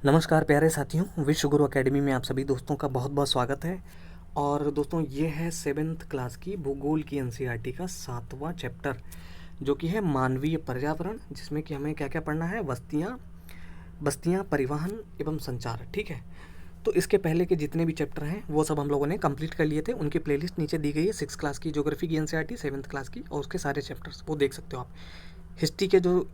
नमस्कार प्यारे साथियों, विश्व गुरु एकेडमी में आप सभी दोस्तों का बहुत बहुत स्वागत है। और दोस्तों, ये है 7th क्लास की भूगोल की एनसीईआरटी का 7वां चैप्टर, जो कि है मानवीय पर्यावरण, जिसमें कि हमें क्या क्या पढ़ना है। बस्तियाँ, परिवहन एवं संचार। ठीक है, तो इसके पहले के जितने भी चैप्टर हैं वो सब हम लोगों ने कंप्लीट कर लिए थे। उनकी प्लेलिस्ट नीचे दी गई है। 6 क्लास की ज्योग्राफी की एनसीईआरटी, 7th क्लास की, और उसके सारे चैप्टर्स वो देख सकते हो आप। हिस्ट्री के जो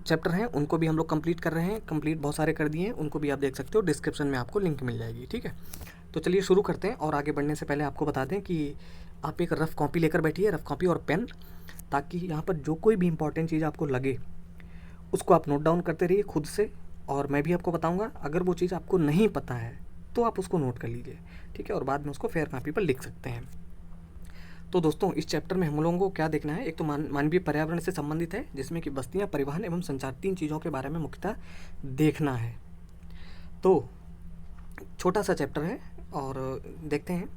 चैप्टर हैं उनको भी हम लोग कंप्लीट कर रहे हैं, कंप्लीट बहुत सारे कर दिए हैं, उनको भी आप देख सकते हो। डिस्क्रिप्शन में आपको लिंक मिल जाएगी। ठीक है, तो चलिए शुरू करते हैं। और आगे बढ़ने से पहले आपको बता दें कि आप एक रफ़ कॉपी लेकर बैठिए, रफ़ कॉपी और पेन, ताकि यहाँ पर जो कोई भी इंपॉर्टेंट चीज़ आपको लगे उसको आप नोट डाउन करते रहिए खुद से। और मैं भी आपको बताऊँगा, अगर वो चीज़ आपको नहीं पता है तो आप उसको नोट कर लीजिए। ठीक है, और बाद में उसको फेयर कॉपी पर लिख सकते हैं। तो दोस्तों, इस चैप्टर में हम लोगों को क्या देखना है। एक तो मानवीय पर्यावरण से संबंधित है, जिसमें कि बस्तियाँ, परिवहन एवं संचार, 3 चीज़ों के बारे में मुख्यतः देखना है। तो छोटा सा चैप्टर है और देखते हैं।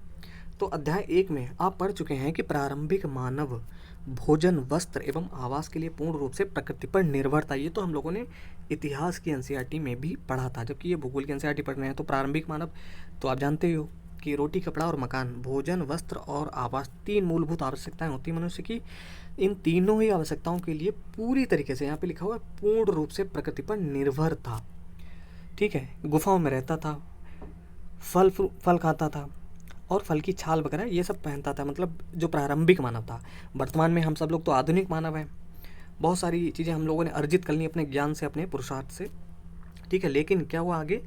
तो अध्याय 1 में आप पढ़ चुके हैं कि प्रारंभिक मानव भोजन, वस्त्र एवं आवास के लिए पूर्ण रूप से प्रकृति पर निर्भर था। ये तो हम लोगों ने इतिहास की एनसीईआरटी में भी पढ़ा था, जबकि ये भूगोल की एनसीईआरटी पढ़ रहे हैं। तो प्रारंभिक मानव, तो आप जानते हो कि रोटी, कपड़ा और मकान, भोजन, वस्त्र और आवास, 3 मूलभूत आवश्यकताएं होती हैं मनुष्य की। इन तीनों ही आवश्यकताओं के लिए पूरी तरीके से, यहाँ पे लिखा हुआ है, पूर्ण रूप से प्रकृति पर निर्भर था। ठीक है, गुफाओं में रहता था, फल खाता था और फल की छाल वगैरह ये सब पहनता था। मतलब जो प्रारंभिक मानव था। वर्तमान में हम सब लोग तो आधुनिक मानव हैं, बहुत सारी चीज़ें हम लोगों ने अर्जित कर ली अपने ज्ञान से, अपने पुरुषार्थ से। ठीक है, लेकिन क्या हुआ आगे,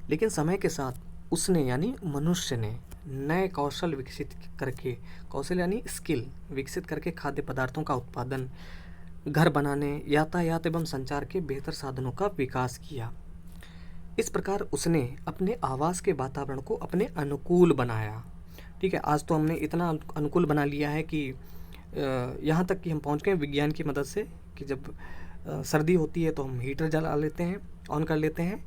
लेकिन समय के साथ उसने, यानी मनुष्य ने, नए कौशल विकसित करके, कौशल यानी स्किल विकसित करके खाद्य पदार्थों का उत्पादन, घर बनाने, यातायात एवं संचार के बेहतर साधनों का विकास किया। इस प्रकार उसने अपने आवास के वातावरण को अपने अनुकूल बनाया। ठीक है, आज तो हमने इतना अनुकूल बना लिया है कि यहाँ तक कि हम पहुँच गए विज्ञान की मदद से, कि जब सर्दी होती है तो हम हीटर जला लेते हैं, ऑन कर लेते हैं,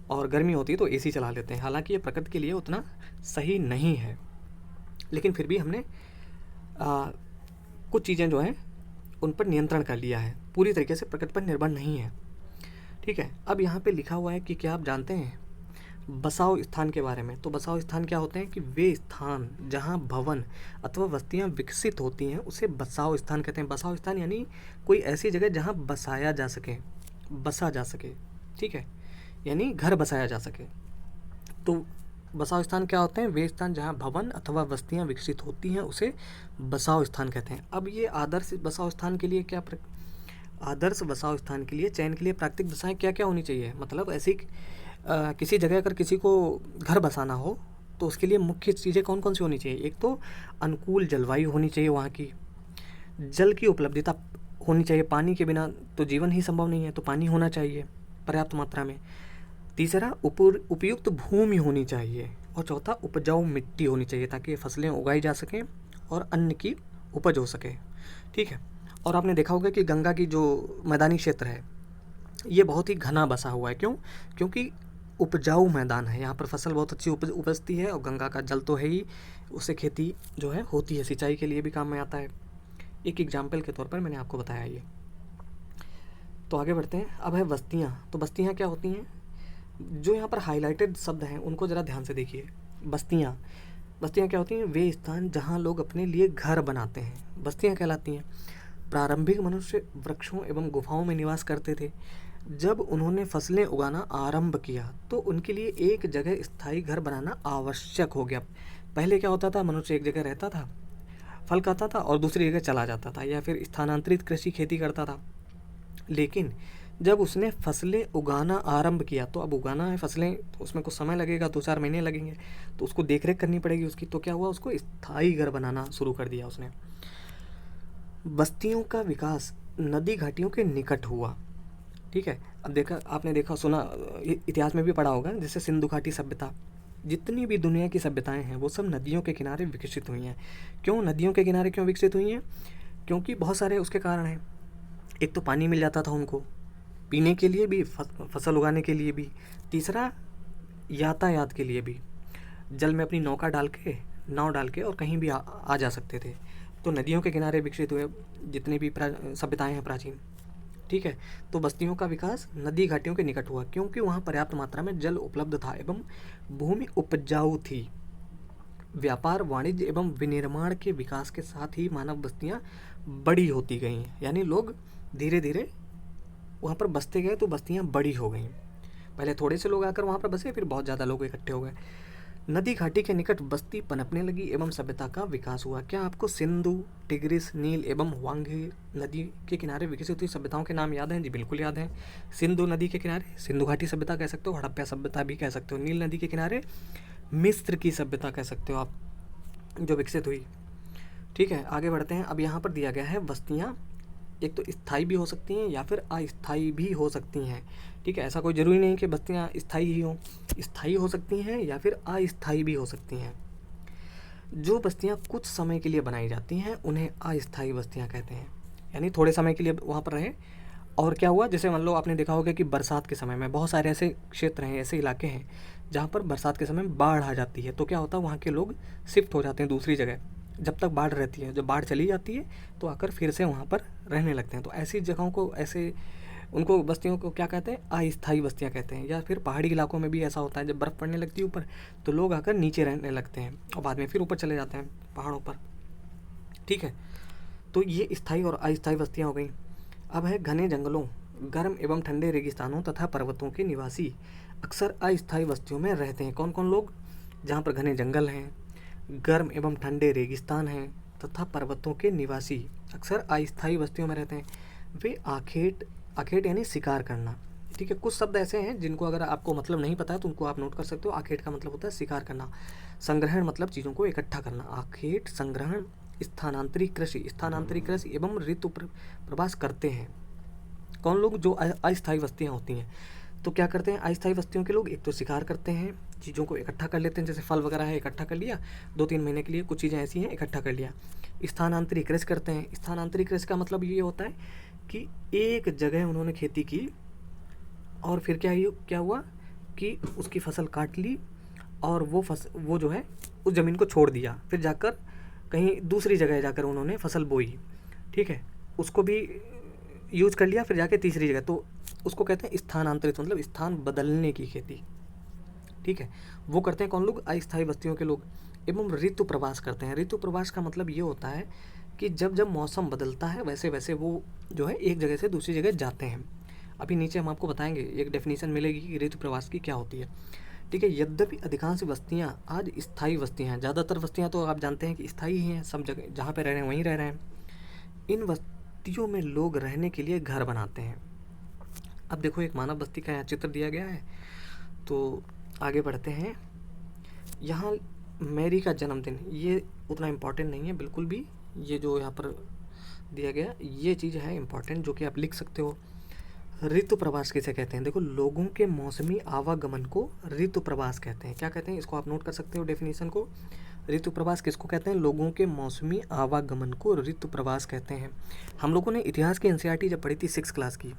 और गर्मी होती है तो एसी चला लेते हैं। हालांकि ये प्रकृति के लिए उतना सही नहीं है, लेकिन फिर भी हमने कुछ चीज़ें जो हैं उन पर नियंत्रण कर लिया है, पूरी तरीके से प्रकृति पर निर्भर नहीं है। ठीक है, अब यहाँ पे लिखा हुआ है कि क्या आप जानते हैं बसाव स्थान के बारे में। तो बसाव स्थान क्या होते हैं कि वे स्थान जहाँ भवन अथवा बस्तियाँ विकसित होती हैं उसे बसाव स्थान कहते हैं। बसाव स्थान यानी कोई ऐसी जगह जहाँ बसाया जा सके, बसा जा सके। ठीक है, यानी घर बसाया जा सके। तो बसाव स्थान क्या होते हैं, वे स्थान जहाँ भवन अथवा बस्तियाँ विकसित होती हैं उसे बसाव स्थान कहते हैं। अब ये आदर्श बसाव स्थान के लिए क्या आदर्श बसाव स्थान के लिए चयन के लिए प्राकृतिक दशाएं क्या क्या होनी चाहिए। मतलब ऐसी किसी जगह अगर किसी को घर बसाना हो तो उसके लिए मुख्य चीज़ें कौन कौन सी होनी चाहिए। एक तो अनुकूल जलवायु होनी चाहिए वहाँ की, जल की उपलब्धता होनी चाहिए, पानी के बिना तो जीवन ही संभव नहीं है, तो पानी होना चाहिए पर्याप्त मात्रा में। तीसरा, उपयुक्त भूमि होनी चाहिए, और चौथा, उपजाऊ मिट्टी होनी चाहिए, ताकि फसलें उगाई जा सकें और अन्न की उपज हो सके। ठीक है, और आपने देखा होगा कि गंगा की जो मैदानी क्षेत्र है ये बहुत ही घना बसा हुआ है। क्यों? क्योंकि उपजाऊ मैदान है, यहाँ पर फसल बहुत अच्छी उपजती है, और गंगा का जल तो है ही, उससे खेती जो है होती है, सिंचाई के लिए भी काम में आता है। एक एग्जाम्पल के तौर पर मैंने आपको बताया ये। तो आगे बढ़ते हैं। अब है बस्तियाँ। तो बस्तियाँ क्या होती हैं, जो यहाँ पर हाईलाइटेड शब्द हैं उनको ज़रा ध्यान से देखिए। बस्तियाँ, बस्तियाँ क्या होती हैं, वे स्थान जहाँ लोग अपने लिए घर बनाते हैं, बस्तियाँ कहलाती हैं। प्रारंभिक मनुष्य वृक्षों एवं गुफाओं में निवास करते थे। जब उन्होंने फसलें उगाना आरंभ किया तो उनके लिए एक जगह स्थायी घर बनाना आवश्यक हो गया। पहले क्या होता था, मनुष्य एक जगह रहता था, फल खाता था और दूसरी जगह चला जाता था, या फिर स्थानांतरित कृषि खेती करता था। लेकिन जब उसने फसलें उगाना आरंभ किया, तो अब उगाना है फसलें, तो उसमें कुछ समय लगेगा, 2-4 महीने लगेंगे, तो उसको देख रेख करनी पड़ेगी उसकी। तो क्या हुआ, उसको स्थायी घर बनाना शुरू कर दिया उसने। बस्तियों का विकास नदी घाटियों के निकट हुआ। ठीक है, अब देखा, आपने देखा सुना, इतिहास में भी पढ़ा होगा, जैसे सिंधु घाटी सभ्यता, जितनी भी दुनिया की सभ्यताएं हैं वो सब नदियों के किनारे विकसित हुई हैं। क्यों नदियों के किनारे क्यों विकसित हुई हैं? क्योंकि बहुत सारे उसके कारण हैं। एक तो पानी मिल जाता था उनको पीने के लिए भी, फसल उगाने के लिए भी। तीसरा, यातायात के लिए भी, जल में अपनी नौका डाल के, नाव डाल के और कहीं भी आ जा सकते थे। तो नदियों के किनारे विकसित हुए जितने भी सभ्यताएं हैं प्राचीन। ठीक है। तो बस्तियों का विकास नदी घाटियों के निकट हुआ क्योंकि वहाँ पर्याप्त मात्रा में जल उपलब्ध था एवं भूमि उपजाऊ थी। व्यापार, वाणिज्य एवं विनिर्माण के विकास के साथ ही मानव बस्तियाँ बड़ी होती गईं, यानी लोग धीरे धीरे वहाँ पर बसते गए तो बस्तियाँ बड़ी हो गईं। पहले थोड़े से लोग आकर वहाँ पर बसे, फिर बहुत ज़्यादा लोग इकट्ठे हो गए। नदी घाटी के निकट बस्ती पनपने लगी एवं सभ्यता का विकास हुआ। क्या आपको सिंधु, टिग्रिस, नील एवं वांगी नदी के किनारे विकसित हुई सभ्यताओं के नाम याद हैं? जी बिल्कुल याद हैं। सिंधु नदी के किनारे सिंधु घाटी सभ्यता कह सकते हो, हड़प्पा सभ्यता भी कह सकते हो। नील नदी के किनारे मिस्र की सभ्यता कह सकते हो आप, जो विकसित हुई। ठीक है, आगे बढ़ते हैं। अब यहाँ पर दिया गया है बस्तियाँ एक तो स्थायी भी हो सकती हैं या फिर अस्थायी भी हो सकती हैं। ठीक है, ऐसा कोई ज़रूरी नहीं कि बस्तियाँ स्थायी ही हों, स्थायी हो सकती हैं या फिर अस्थायी भी हो सकती हैं। जो बस्तियाँ कुछ समय के लिए बनाई जाती हैं उन्हें अस्थायी बस्तियाँ कहते हैं, यानी थोड़े समय के लिए वहाँ पर रहे। और क्या हुआ, जैसे मान लो आपने देखा होगा कि बरसात के समय में बहुत सारे ऐसे क्षेत्र हैं, ऐसे इलाके हैं जहाँ पर बरसात के समय बाढ़ आ जाती है, तो क्या होता है वहाँ के लोग शिफ्ट हो जाते हैं दूसरी जगह जब तक बाढ़ रहती है। जब बाढ़ चली जाती है तो आकर फिर से वहाँ पर रहने लगते हैं। तो ऐसी जगहों को, ऐसे उनको बस्तियों को क्या कहते हैं? अस्थायी बस्तियाँ कहते हैं। या फिर पहाड़ी इलाकों में भी ऐसा होता है, जब बर्फ़ पड़ने लगती है ऊपर तो लोग आकर नीचे रहने लगते हैं और बाद में फिर ऊपर चले जाते हैं पहाड़ों पर। ठीक है, तो ये स्थायी और अस्थायी बस्तियाँ हो गई। अब है घने जंगलों, गर्म एवं ठंडे रेगिस्तानों तथा पर्वतों के निवासी अक्सर अस्थायी बस्तियों में रहते हैं। कौन कौन लोग? जहाँ पर घने जंगल हैं, गर्म एवं ठंडे रेगिस्तान हैं तथा पर्वतों के निवासी अक्सर अस्थायी बस्तियों में रहते हैं। वे आखेट, आखेट यानी शिकार करना। ठीक है, कुछ शब्द ऐसे हैं जिनको अगर आपको मतलब नहीं पता है तो उनको आप नोट कर सकते हो। आखेट का मतलब होता है शिकार करना। संग्रहण मतलब चीज़ों को इकट्ठा करना। आखेट, संग्रहण, स्थानांतरी कृषि, स्थानांतरी कृषि एवं ऋतु प्रवास करते हैं। कौन लोग? जो अस्थायी बस्तियाँ होती हैं। तो क्या करते हैं अस्थायी बस्तियों के लोग? एक तो शिकार करते हैं, चीज़ों को इकट्ठा कर लेते हैं, जैसे फल वगैरह है इकट्ठा कर लिया, 2-3 महीने के लिए कुछ चीज़ें ऐसी हैं इकट्ठा कर लिया। स्थानांतरी कृषि करते हैं। स्थानांतरी कृषि का मतलब ये होता है कि एक जगह उन्होंने खेती की और फिर क्या हुआ कि उसकी फसल काट ली और वो जो है उस ज़मीन को छोड़ दिया, फिर जाकर कहीं दूसरी जगह जाकर उन्होंने फसल बोई। ठीक है, उसको भी यूज कर लिया, फिर जाके तीसरी जगह, तो उसको कहते हैं स्थानांतरित, मतलब स्थान बदलने की खेती। ठीक है, वो करते हैं कौन लोग? अस्थायी बस्तियों के लोग। एवं ऋतु प्रवास करते हैं। ऋतु प्रवास का मतलब ये होता है कि जब जब मौसम बदलता है वैसे वैसे वो जो है एक जगह से दूसरी जगह जाते हैं। अभी नीचे हम आपको बताएंगे, एक डेफिनेशन मिलेगी कि ऋतु प्रवास की क्या होती है। ठीक है, यद्यपि अधिकांश बस्तियाँ आज स्थायी बस्तियाँ हैं, ज़्यादातर बस्तियाँ तो आप जानते हैं कि स्थायी ही हैं, सब जगह जहाँ पे रह रहे हैं वहीं रह रहे हैं। इन बस्तियों में लोग रहने के लिए घर बनाते हैं। अब देखो एक मानव बस्ती का यहाँ चित्र दिया गया है, तो आगे बढ़ते हैं। यहाँ मैरी का जन्मदिन, ये उतना इम्पोर्टेंट नहीं है बिल्कुल भी। ये जो यहाँ पर दिया गया ये चीज़ है इम्पोर्टेंट, जो कि आप लिख सकते हो। ऋतु प्रवास किसे कहते हैं? देखो, लोगों के मौसमी आवागमन को ऋतु प्रवास कहते हैं। क्या कहते हैं? इसको आप नोट कर सकते हो डेफिनेशन को। ऋतु प्रवास किसको कहते हैं? लोगों के मौसमी आवागमन को ऋतु प्रवास कहते हैं। हम लोगों ने इतिहास की एनसीईआरटी जब पढ़ी थी 6 क्लास की,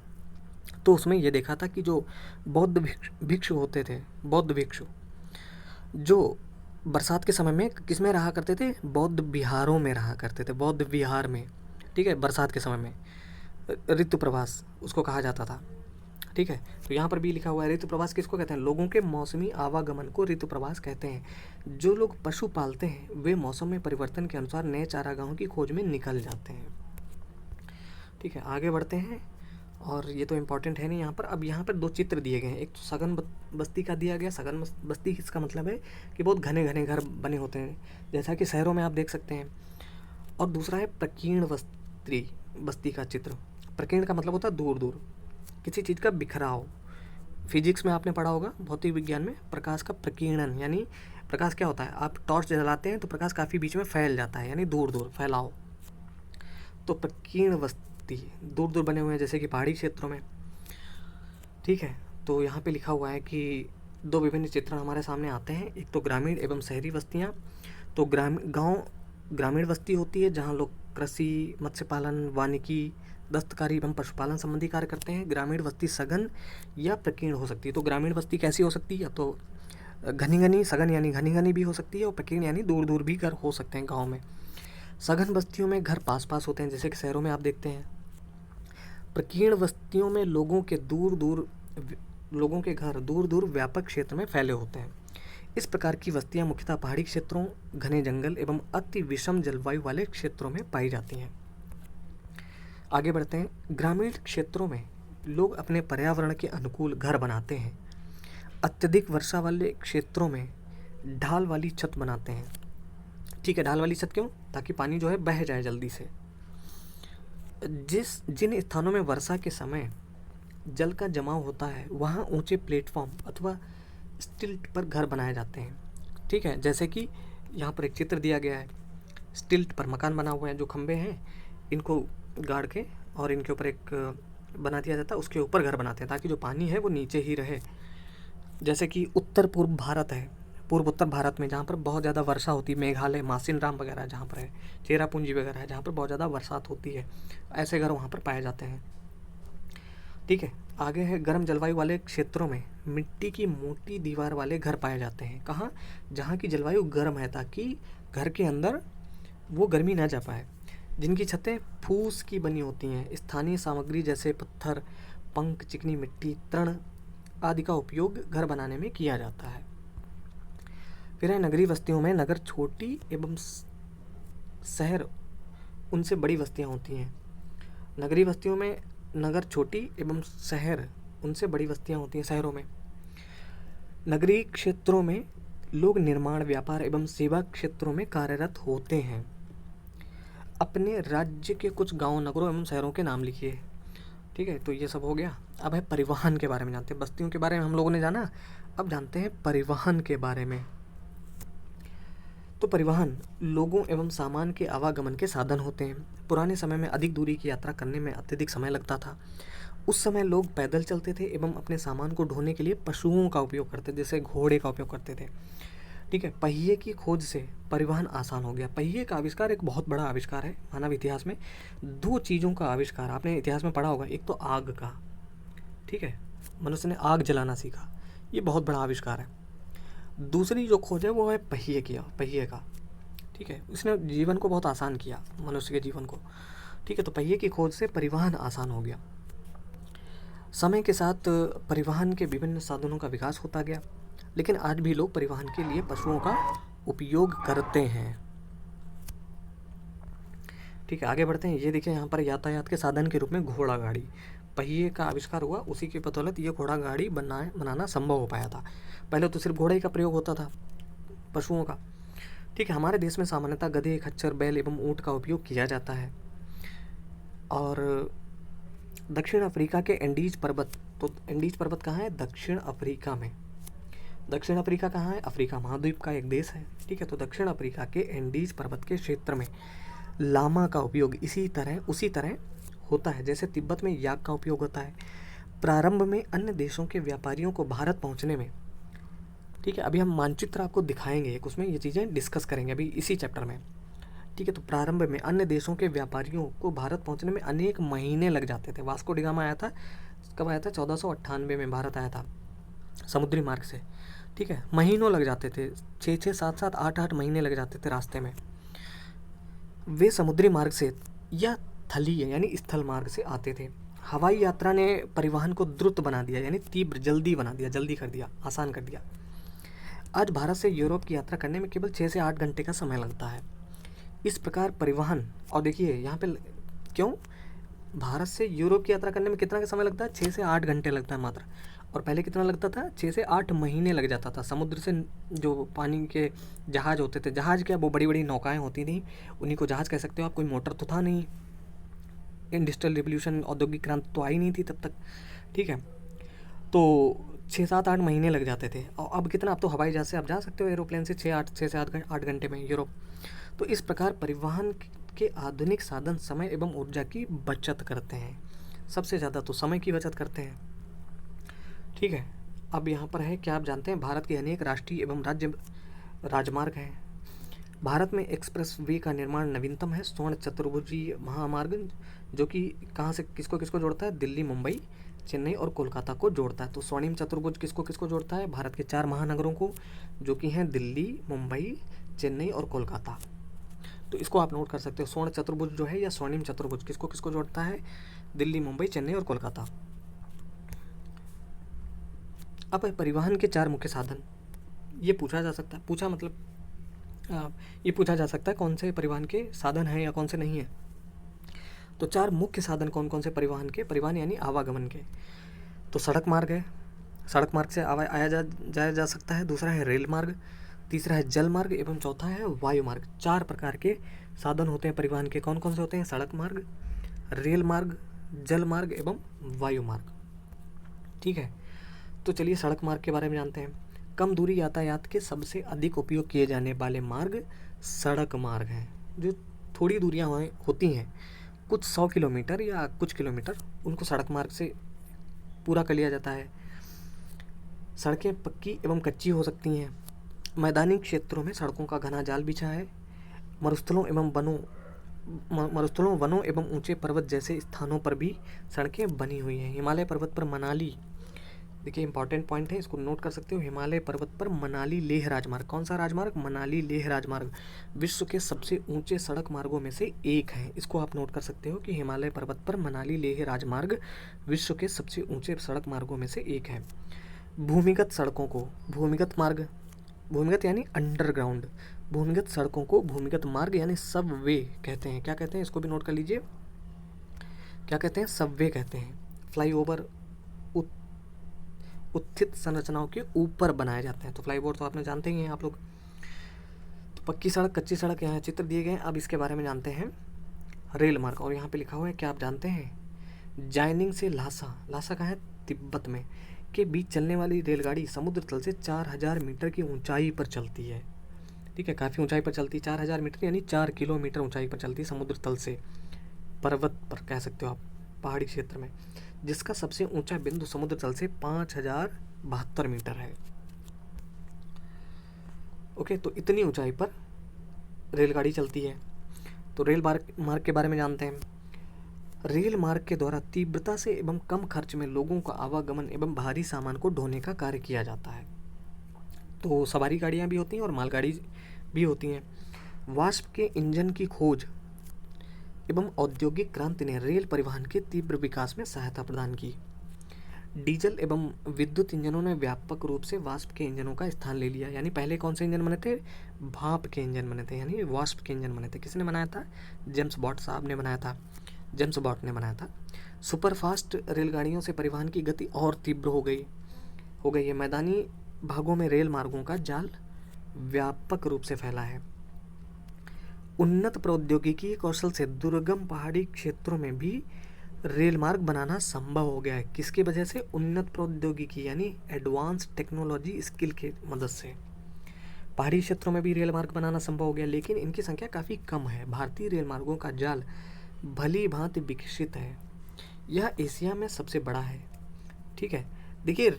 तो उसमें ये देखा था कि जो बौद्ध भिक्षु होते थे, बौद्ध भिक्षु जो बरसात के समय में किस में रहा करते थे? बौद्ध विहारों में रहा करते थे, बौद्ध विहार में। ठीक है, बरसात के समय में ऋतु प्रवास उसको कहा जाता था। ठीक है, तो यहाँ पर भी लिखा हुआ है ऋतु प्रवास किसको कहते हैं? लोगों के मौसमी आवागमन को ऋतु प्रवास कहते हैं। जो लोग पशु पालते हैं वे मौसम में परिवर्तन के अनुसार नए चारागाहों की खोज में निकल जाते हैं। ठीक है, आगे बढ़ते हैं। और ये तो इम्पोर्टेंट है नहीं यहाँ पर। अब यहाँ पर 2 चित्र दिए गए हैं। एक तो सघन बस्ती का दिया गया। सघन बस्ती इसका मतलब है कि बहुत घने घने घर बने होते हैं, जैसा कि शहरों में आप देख सकते हैं। और दूसरा है प्रकीर्ण बस्ती का चित्र। प्रकीर्ण का मतलब होता है दूर दूर, किसी चीज़ का बिखराव। फिजिक्स में आपने पढ़ा होगा, भौतिक विज्ञान में, प्रकाश का प्रकीर्णन, यानी प्रकाश क्या होता है? आप टॉर्च जलाते हैं तो प्रकाश काफ़ी बीच में फैल जाता है, यानी दूर दूर फैलाव। तो प्रकीर्ण बस्ती दूर दूर बने हुए हैं, जैसे कि पहाड़ी क्षेत्रों में। ठीक है, तो यहाँ पे लिखा हुआ है कि 2 विभिन्न चित्रण हमारे सामने आते हैं। एक तो ग्रामीण एवं शहरी बस्तियाँ। तो ग्रामीण बस्ती होती है जहाँ लोग कृषि, मत्स्य पालन, वानिकी, दस्तकारी एवं पशुपालन संबंधी कार्य करते हैं। ग्रामीण बस्ती सघन या प्रकीर्ण हो सकती है। तो ग्रामीण बस्ती कैसी हो सकती है? तो घनी घनी, सघन यानी घनी घनी भी हो सकती है, और प्रकीर्ण यानी दूर दूर भी घर हो सकते हैं गाँव में। सघन बस्तियों में घर पास पास होते हैं, जैसे कि शहरों में आप देखते हैं। प्रकीर्ण बस्तियों में लोगों के घर दूर दूर व्यापक क्षेत्र में फैले होते हैं। इस प्रकार की बस्तियां मुख्यतः पहाड़ी क्षेत्रों, घने जंगल एवं अति विषम जलवायु वाले क्षेत्रों में पाई जाती हैं। आगे बढ़ते हैं। ग्रामीण क्षेत्रों में लोग अपने पर्यावरण के अनुकूल घर बनाते हैं। अत्यधिक वर्षा वाले क्षेत्रों में ढाल वाली छत बनाते हैं। ठीक है, ढाल वाली छत क्यों? ताकि पानी जो है बह जाए जल्दी से। जिन स्थानों में वर्षा के समय जल का जमाव होता है वहाँ ऊंचे प्लेटफॉर्म अथवा स्टिल्ट पर घर बनाए जाते हैं। ठीक है, जैसे कि यहाँ पर एक चित्र दिया गया है, स्टिल्ट पर मकान बना हुआ है, जो खंबे हैं इनको गाड़ के और इनके ऊपर एक बना दिया जाता है, उसके ऊपर घर बनाते हैं ताकि जो पानी है वो नीचे ही रहे। जैसे कि उत्तर पूर्व भारत है, पूर्व उत्तर भारत में जहाँ पर बहुत ज़्यादा वर्षा होती है, मेघालय, मासिनराम वगैरह जहाँ पर है, चेरापूंजी वगैरह है जहाँ पर बहुत ज़्यादा बरसात होती है, ऐसे घर वहाँ पर पाए जाते हैं। ठीक है, आगे है गर्म जलवायु वाले क्षेत्रों में मिट्टी की मोटी दीवार वाले घर पाए जाते हैं। कहाँ? जहाँ की जलवायु गर्म है ताकि घर के अंदर वो गर्मी ना जा पाए। जिनकी छतें फूस की बनी होती हैं। स्थानीय सामग्री जैसे पत्थर, पंख, चिकनी मिट्टी, तृण आदि का उपयोग घर बनाने में किया जाता है। फिर है नगरीय बस्तियों में नगर छोटी एवं शहर उनसे बड़ी बस्तियां होती हैं। नगरीय बस्तियों में नगर छोटी एवं शहर उनसे बड़ी बस्तियां होती हैं। शहरों में नगरीय क्षेत्रों में लोग निर्माण, व्यापार एवं सेवा क्षेत्रों में कार्यरत होते हैं। अपने राज्य के कुछ गांव, नगरों एवं शहरों के नाम लिखिए। ठीक है, तो ये सब हो गया। अब है परिवहन के बारे में जानते हैं। बस्तियों के बारे में हम लोगों ने जाना, अब जानते हैं परिवहन के बारे में। तो परिवहन लोगों एवं सामान के आवागमन के साधन होते हैं। पुराने समय में अधिक दूरी की यात्रा करने में अत्यधिक समय लगता था। उस समय लोग पैदल चलते थे एवं अपने सामान को ढोने के लिए पशुओं का उपयोग करते थे, जैसे घोड़े का उपयोग करते थे। ठीक है, पहिए की खोज से परिवहन आसान हो गया। पहिए का आविष्कार एक बहुत बड़ा आविष्कार है मानव इतिहास में। दो चीज़ों का आविष्कार आपने इतिहास में पढ़ा होगा, एक तो आग का, ठीक है, मनुष्य ने आग जलाना सीखा, ये बहुत बड़ा आविष्कार है। दूसरी जो खोज है वो है पहिए का। ठीक है, इसने जीवन को बहुत आसान किया, मनुष्य के जीवन को। ठीक है, तो पहिए की खोज से परिवहन आसान हो गया। समय के साथ परिवहन के विभिन्न साधनों का विकास होता गया, लेकिन आज भी लोग परिवहन के लिए पशुओं का उपयोग करते हैं। ठीक है, आगे बढ़ते हैं। ये देखिए यहाँ पर यातायात के साधन के रूप में घोड़ा गाड़ी, पहिए का आविष्कार हुआ, उसी की बदौलत ये घोड़ा गाड़ी बनाना संभव हो पाया था। पहले तो सिर्फ घोड़े का प्रयोग होता था, पशुओं का। ठीक है, हमारे देश में सामान्यतः गधे, खच्चर, बैल एवं ऊँट का उपयोग किया जाता है। और दक्षिण अफ्रीका के एंडीज पर्वत, तो एंडीज पर्वत कहाँ है? दक्षिण अफ्रीका में। दक्षिण अफ्रीका कहाँ है? अफ्रीका महाद्वीप का एक देश है। ठीक है, तो दक्षिण अफ्रीका के एंडीज पर्वत के क्षेत्र में लामा का उपयोग उसी तरह होता है जैसे तिब्बत में याक का उपयोग होता है। प्रारंभ में अन्य देशों के व्यापारियों को भारत पहुंचने में, ठीक है, अभी हम मानचित्र आपको दिखाएंगे एक, उसमें ये चीज़ें डिस्कस करेंगे अभी इसी चैप्टर में। ठीक है, तो प्रारंभ में अन्य देशों के व्यापारियों को भारत पहुंचने में अनेक महीने लग जाते थे। वास्को डी गामा आया था, कब आया था? 1498 में भारत आया था समुद्री मार्ग से। ठीक है, महीनों लग जाते थे, 6-6, 7-7, 8-8 महीने लग जाते थे रास्ते में। वे समुद्री मार्ग से या थलीय यानी स्थल मार्ग से आते थे। हवाई यात्रा ने परिवहन को द्रुत बना दिया, यानी तीव्र, जल्दी बना दिया, जल्दी कर दिया, आसान कर दिया। आज भारत से यूरोप की यात्रा करने में केवल 6 से 8 घंटे का समय लगता है। इस प्रकार परिवहन, और देखिए यहाँ पे क्यों भारत से यूरोप की यात्रा करने में कितना का समय लगता है? 6 से 8 घंटे लगता है मात्र। और पहले कितना लगता था? 6 से 8 महीने लग जाता था। समुद्र से जो पानी के जहाज होते थे, जहाज क्या, वो बड़ी बड़ी नौकाएं होती थी, उन्हीं को जहाज कह सकते हो आप। कोई मोटर तो था नहीं, इंडस्ट्रियल रिवोल्यूशन, औद्योगिक क्रांति तो आई नहीं थी तब तक। ठीक है, तो 6-7-8 महीने लग जाते थे। और अब कितना, अब तो हवाई जहाज से आप जा सकते हो, एरोप्लेन से 6 से 8 घंटे में यूरोप। तो इस प्रकार परिवहन के आधुनिक साधन समय एवं ऊर्जा की बचत करते हैं। सबसे ज़्यादा तो समय की बचत करते हैं। ठीक है, अब यहाँ पर है, क्या आप जानते हैं भारत के अनेक राष्ट्रीय एवं राज्य राजमार्ग हैं। भारत में एक्सप्रेस वे का निर्माण नवीनतम है। स्वर्ण चतुर्भुजीय महामार्ग, जो कि कहाँ से किसको किसको जोड़ता है? दिल्ली, मुंबई, चेन्नई और कोलकाता को जोड़ता है। तो स्वर्णिम चतुर्भुज किसको किसको जोड़ता है? भारत के 4 महानगरों को, जो कि हैं दिल्ली, मुंबई, चेन्नई और कोलकाता। तो इसको आप नोट कर सकते हो। स्वर्ण चतुर्भुज जो है या स्वर्णिम चतुर्भुज किसको किसको जोड़ता है? दिल्ली, मुंबई, चेन्नई और कोलकाता। अब परिवहन के 4 मुख्य साधन, ये पूछा जा सकता है, पूछा मतलब ये पूछा जा सकता है कौन से परिवहन के साधन हैं या कौन से नहीं हैं। तो 4 मुख्य साधन कौन कौन से परिवहन के, परिवहन यानी आवागमन के। तो सड़क मार्ग है, सड़क मार्ग से आया जाया जा सकता है। दूसरा है रेल मार्ग, तीसरा है जल मार्ग एवं चौथा है वायु मार्ग। 4 प्रकार के साधन होते हैं परिवहन के। कौन कौन से होते हैं? सड़क मार्ग, रेल मार्ग, जल मार्ग एवं वायु मार्ग। ठीक है, तो चलिए सड़क मार्ग के बारे में जानते हैं। कम दूरी यातायात के सबसे अधिक उपयोग किए जाने वाले मार्ग सड़क मार्ग हैं। जो थोड़ी दूरियां होती हैं, कुछ 100 किलोमीटर या कुछ किलोमीटर, उनको सड़क मार्ग से पूरा कर लिया जाता है। सड़कें पक्की एवं कच्ची हो सकती हैं। मैदानी क्षेत्रों में सड़कों का घना जाल बिछा है। मरुस्थलों, वनों एवं ऊंचे पर्वत जैसे स्थानों पर भी सड़कें बनी हुई हैं। हिमालय पर्वत पर मनाली, देखिए इंपॉर्टेंट पॉइंट है, इसको नोट कर सकते हो। हिमालय पर्वत पर मनाली लेह राजमार्ग, कौन सा राजमार्ग? मनाली लेह राजमार्ग विश्व के सबसे ऊंचे सड़क मार्गों में से एक है। इसको आप नोट कर सकते हो कि हिमालय पर्वत पर मनाली लेह राजमार्ग विश्व के सबसे ऊंचे सड़क मार्गों में से एक है। भूमिगत सड़कों को भूमिगत मार्ग, भूमिगत यानी अंडरग्राउंड, भूमिगत सड़कों को भूमिगत मार्ग यानी सब वे कहते हैं। क्या कहते हैं? इसको भी नोट कर लीजिए, क्या कहते हैं? सब वे कहते हैं। फ्लाईओवर उत्थित संरचनाओं के ऊपर बनाए जाते हैं। तो फ्लाईओवर तो आपने जानते ही हैं आप लोग। तो पक्की सड़क, कच्ची सड़क, यहाँ चित्र दिए गए हैं। अब इसके बारे में जानते हैं रेल मार्ग। और यहाँ पे लिखा हुआ है, क्या आप जानते हैं? जाइनिंग से लासा, लासा कहाँ है? तिब्बत में, के बीच चलने वाली रेलगाड़ी समुद्र तल से 4000 मीटर की ऊंचाई पर चलती है। ठीक है, काफ़ी ऊंचाई पर चलती है। 4000 मीटर यानी 4 किलोमीटर ऊंचाई पर चलती है समुद्र तल से, पर्वत पर कह सकते हो आप, पहाड़ी क्षेत्र में, जिसका सबसे ऊंचा बिंदु समुद्र तल से 5072 मीटर है। ओके, तो इतनी ऊंचाई पर रेलगाड़ी चलती है। तो रेल मार्ग के बारे में जानते हैं। रेल मार्ग के द्वारा तीव्रता से एवं कम खर्च में लोगों का आवागमन एवं भारी सामान को ढोने का कार्य किया जाता है। तो सवारी गाड़ियाँ भी होती हैं और मालगाड़ी भी होती हैं। वाष्प के इंजन की खोज एवं औद्योगिक क्रांति ने रेल परिवहन के तीव्र विकास में सहायता प्रदान की। डीजल एवं विद्युत इंजनों ने व्यापक रूप से वाष्प के इंजनों का स्थान ले लिया। यानी पहले कौन से इंजन बने थे? भाप के इंजन बने थे, यानी वाष्प के इंजन बने थे। किसने बनाया था? जेम्स बॉट साहब ने बनाया था, जेम्स बॉट ने बनाया था। सुपरफास्ट रेलगाड़ियों से परिवहन की गति और तीव्र हो गई है। मैदानी भागों में रेल मार्गों का जाल व्यापक रूप से फैला है। उन्नत प्रौद्योगिकी कौशल से दुर्गम पहाड़ी क्षेत्रों में भी रेल मार्ग बनाना संभव हो गया है। किसकी वजह से? उन्नत प्रौद्योगिकी यानी एडवांस टेक्नोलॉजी स्किल की मदद से पहाड़ी क्षेत्रों में भी रेल मार्ग बनाना संभव हो गया, लेकिन इनकी संख्या काफ़ी कम है। भारतीय रेल मार्गों का जाल भली भांति विकसित है। यह एशिया में सबसे बड़ा है। ठीक है, देखिए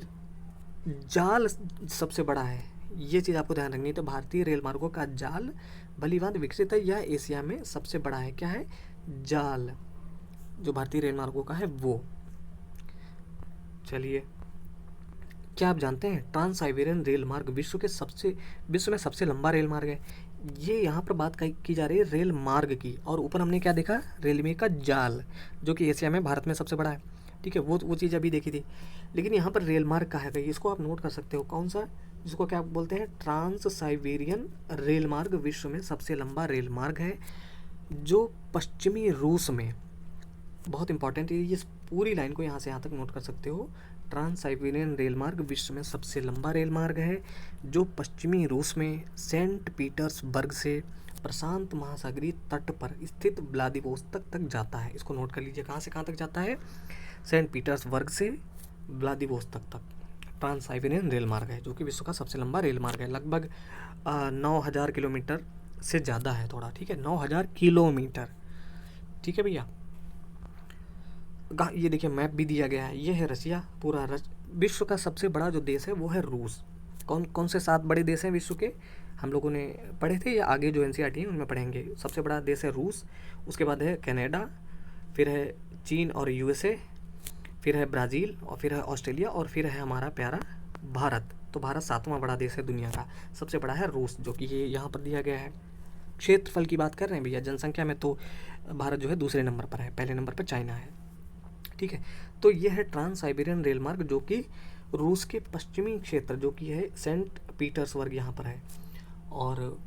जाल सबसे बड़ा है, ये चीज़ आपको ध्यान रखनी है। तो भारतीय रेल मार्गों का जाल भली भांति विकसित है, यह एशिया में सबसे बड़ा है। क्या है? जाल, जो भारतीय रेल मार्गों का है वो। चलिए, क्या आप जानते हैं ट्रांस साइबेरियन रेल मार्ग विश्व में सबसे लंबा रेल मार्ग है। ये यहाँ पर बात की जा रही है रेल मार्ग की, और ऊपर हमने क्या देखा? रेलवे का जाल, जो कि एशिया में भारत में सबसे बड़ा है। ठीक है, वो चीज़ अभी देखी थी, लेकिन यहाँ पर रेल मार्ग कहा गई, इसको आप नोट कर सकते हो। कौन सा? जिसको क्या बोलते हैं? ट्रांस साइबेरियन रेल मार्ग विश्व में सबसे लंबा रेल मार्ग है, जो पश्चिमी रूस में, बहुत इंपॉर्टेंट है, ये पूरी लाइन को यहाँ से यहाँ तक नोट कर सकते हो। ट्रांस साइबेरियन रेल मार्ग विश्व में सबसे लंबा रेल मार्ग है, जो पश्चिमी रूस में सेंट पीटर्सबर्ग से प्रशांत महासागरीय तट पर स्थित व्लादिवोस्तोक तक जाता है। इसको नोट कर लीजिए, कहाँ से कहाँ तक जाता है? सेंट पीटर्सबर्ग से व्लादिवोस्तोक तक ट्रांस साइबेरियन रेल मार्ग है, जो कि विश्व का सबसे लंबा रेल मार्ग है। लगभग 9000 किलोमीटर से ज़्यादा है थोड़ा। ठीक है, 9000 किलोमीटर। ठीक है भैया, ये देखिए मैप भी दिया गया है। ये है रसिया, पूरा विश्व का सबसे बड़ा जो देश है वो है रूस। कौन कौन से 7 बड़े देश हैं विश्व के? हम लोगों ने पढ़े थे, या आगे जो एनसीईआरटी है उनमें पढ़ेंगे। सबसे बड़ा देश है रूस, उसके बाद है कनाडा, फिर है चीन और यूएसए, फिर है ब्राज़ील, और फिर है ऑस्ट्रेलिया, और फिर है हमारा प्यारा भारत। तो भारत 7वां बड़ा देश है दुनिया का, सबसे बड़ा है रूस, जो कि ये यहाँ पर दिया गया है। क्षेत्रफल की बात कर रहे हैं भैया, जनसंख्या में तो भारत जो है दूसरे नंबर पर है, पहले नंबर पर चाइना है। ठीक है। तो ये है ट्रांस साइबेरियन रेल मार्ग, जो कि रूस के पश्चिमी क्षेत्र जो कि है सेंट पीटर्सबर्ग यहाँ पर है। और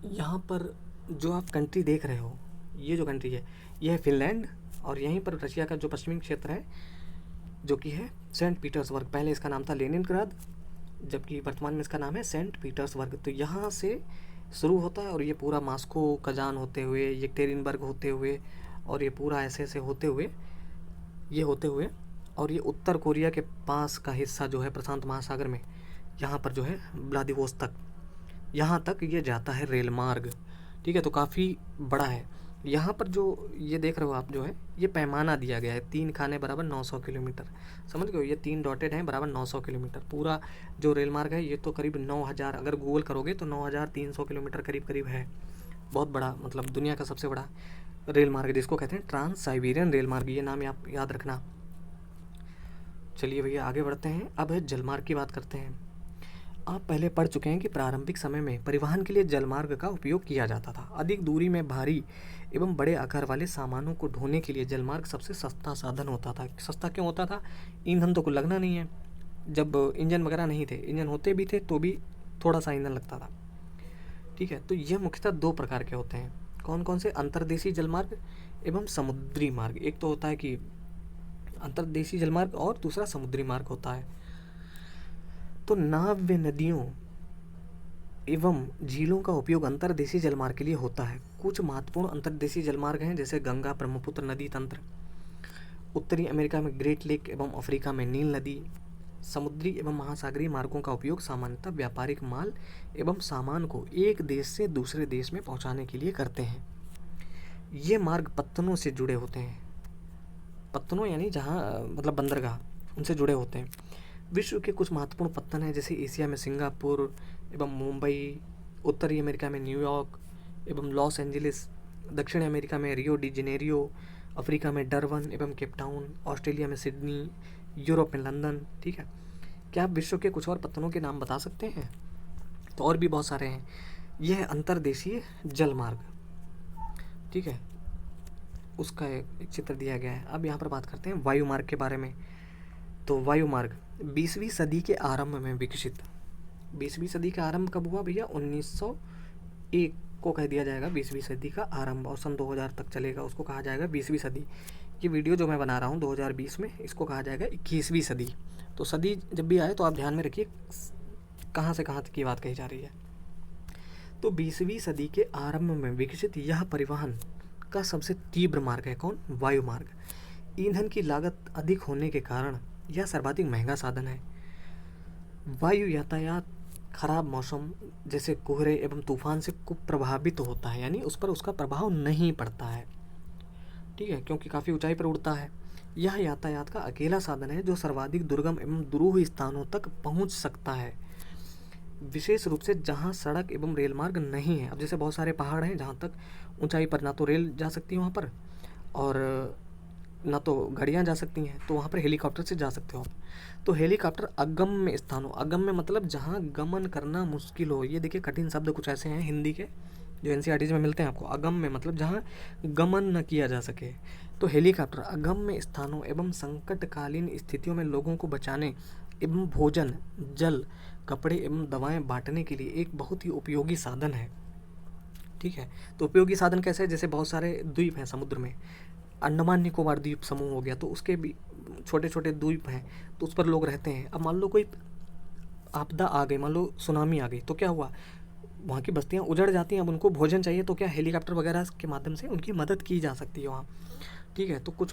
यहाँ पर जो आप कंट्री देख रहे हो, ये जो कंट्री है ये है फिनलैंड, और यहीं पर रशिया का जो पश्चिमी क्षेत्र है जो कि है सेंट पीटर्सबर्ग। पहले इसका नाम था लेनिनग्राद, जबकि वर्तमान में इसका नाम है सेंट पीटर्सबर्ग। तो यहाँ से शुरू होता है और ये पूरा मास्को, कजान होते हुए, येक्टेरिनबर्ग होते हुए, और ये पूरा ऐसे ऐसे होते हुए, ये होते हुए, और ये उत्तर कोरिया के पास का हिस्सा जो है प्रशांत महासागर में, यहाँ पर जो है व्लादिवोस्तोक, यहाँ तक ये जाता है रेल मार्ग। ठीक है, तो काफ़ी बड़ा है। यहाँ पर जो ये देख रहे हो आप, जो है ये पैमाना दिया गया है, 3 खाने बराबर 900 किलोमीटर। समझ गए हो, ये 3 डॉटेड हैं बराबर 900 किलोमीटर। पूरा जो रेल मार्ग है ये तो करीब 9000, अगर गूगल करोगे तो 9300 किलोमीटर करीब करीब है। बहुत बड़ा, मतलब दुनिया का सबसे बड़ा रेल मार्ग, जिसको कहते हैं ट्रांस साइबेरियन रेल मार्ग, ये नाम आप याद रखना। चलिए भैया आगे बढ़ते हैं। अब है जलमार्ग की बात करते हैं। आप पहले पढ़ चुके हैं कि प्रारंभिक समय में परिवहन के लिए जलमार्ग का उपयोग किया जाता था। अधिक दूरी में भारी एवं बड़े आकार वाले सामानों को ढोने के लिए जलमार्ग सबसे सस्ता साधन होता था। सस्ता क्यों होता था? ईंधन तो कुछ लगना नहीं है, जब इंजन वगैरह नहीं थे, इंजन होते भी थे तो भी थोड़ा सा ईंधन लगता था। ठीक है, तो ये मुख्यतः 2 प्रकार के होते हैं। कौन कौन से? अंतर्देशीय जलमार्ग एवं समुद्री मार्ग। एक तो होता है कि अंतर्देशीय जलमार्ग और दूसरा समुद्री मार्ग होता है। तो नाव व नदियों एवं झीलों का उपयोग अंतर्देशीय जलमार्ग के लिए होता है। कुछ महत्वपूर्ण अंतर्देशीय जलमार्ग हैं, जैसे गंगा ब्रह्मपुत्र नदी तंत्र, उत्तरी अमेरिका में ग्रेट लेक एवं अफ्रीका में नील नदी। समुद्री एवं महासागरीय मार्गों का उपयोग सामान्यतः व्यापारिक माल एवं सामान को एक देश से दूसरे देश में पहुंचाने के लिए करते हैं। ये मार्ग पत्तनों से जुड़े होते हैं। पत्तनों यानी जहाँ मतलब बंदरगाह, उनसे जुड़े होते हैं। विश्व के कुछ महत्वपूर्ण पत्तन हैं, जैसे एशिया में सिंगापुर एवं मुंबई, उत्तरी अमेरिका में न्यूयॉर्क एवं लॉस एंजलिस, दक्षिण अमेरिका में रियो डी जेनेरियो, अफ्रीका में डरबन एवं केपटाउन, ऑस्ट्रेलिया में सिडनी, यूरोप में लंदन। ठीक है, क्या आप विश्व के कुछ और पत्तनों के नाम बता सकते हैं? तो और भी बहुत सारे हैं। यह है अंतर्देशीय जलमार्ग। ठीक है, उसका एक चित्र दिया गया है। अब यहाँ पर बात करते हैं वायुमार्ग के बारे में। तो वायुमार्ग 20वीं सदी के आरंभ में विकसित। 20वीं सदी का आरंभ कब हुआ भैया? 1901 को कह दिया जाएगा 20वीं सदी का आरंभ, और सन 2000 तक चलेगा, उसको कहा जाएगा 20वीं सदी। ये वीडियो जो मैं बना रहा हूँ 2020 में, इसको कहा जाएगा 21वीं सदी। तो सदी जब भी आए तो आप ध्यान में रखिए कहाँ से कहाँ तक की बात कही जा रही है। तो 20वीं सदी के आरंभ में विकसित यह परिवहन का सबसे तीव्र मार्ग है। कौन? वायुमार्ग। ईंधन की लागत अधिक होने के कारण यह सर्वाधिक महंगा साधन है। वायु यातायात खराब मौसम जैसे कोहरे एवं तूफान से प्रभावित होता है, यानी उस पर उसका प्रभाव नहीं पड़ता है। ठीक है, क्योंकि काफ़ी ऊंचाई पर उड़ता है। यह यातायात का अकेला साधन है जो सर्वाधिक दुर्गम एवं दुरूह स्थानों तक पहुंच सकता है, विशेष रूप से जहां सड़क एवं रेल मार्ग नहीं है। अब जैसे बहुत सारे पहाड़ हैं जहां तक ऊंचाई पर ना तो रेल जा सकती है वहां पर, और ना तो गाड़ियाँ जा सकती हैं, तो वहाँ पर हेलीकॉप्टर से जा सकते हो आप। तो हेलीकॉप्टर अगम्य स्थानों, अगम्य मतलब जहाँ गमन करना मुश्किल हो। ये देखिए कठिन शब्द कुछ ऐसे हैं हिंदी के जो एनसीईआरटी में मिलते हैं आपको। अगम्य मतलब जहाँ गमन न किया जा सके। तो हेलीकॉप्टर अगम्य स्थानों एवं संकटकालीन स्थितियों में लोगों को बचाने एवं भोजन, जल, कपड़े एवं दवाएं बांटने के लिए एक बहुत ही उपयोगी साधन है। ठीक है, तो उपयोगी साधन कैसे है? जैसे बहुत सारे द्वीप हैं समुद्र में, अंडमान निकोबार द्वीप समूह हो गया, तो उसके भी छोटे छोटे द्वीप हैं, तो उस पर लोग रहते हैं। अब मान लो कोई आपदा आ गई, मान लो सुनामी आ गई, तो क्या हुआ? वहाँ की बस्तियाँ उजड़ जाती हैं। अब उनको भोजन चाहिए, तो क्या हेलीकॉप्टर वगैरह के माध्यम से उनकी मदद की जा सकती है वहाँ। ठीक है, तो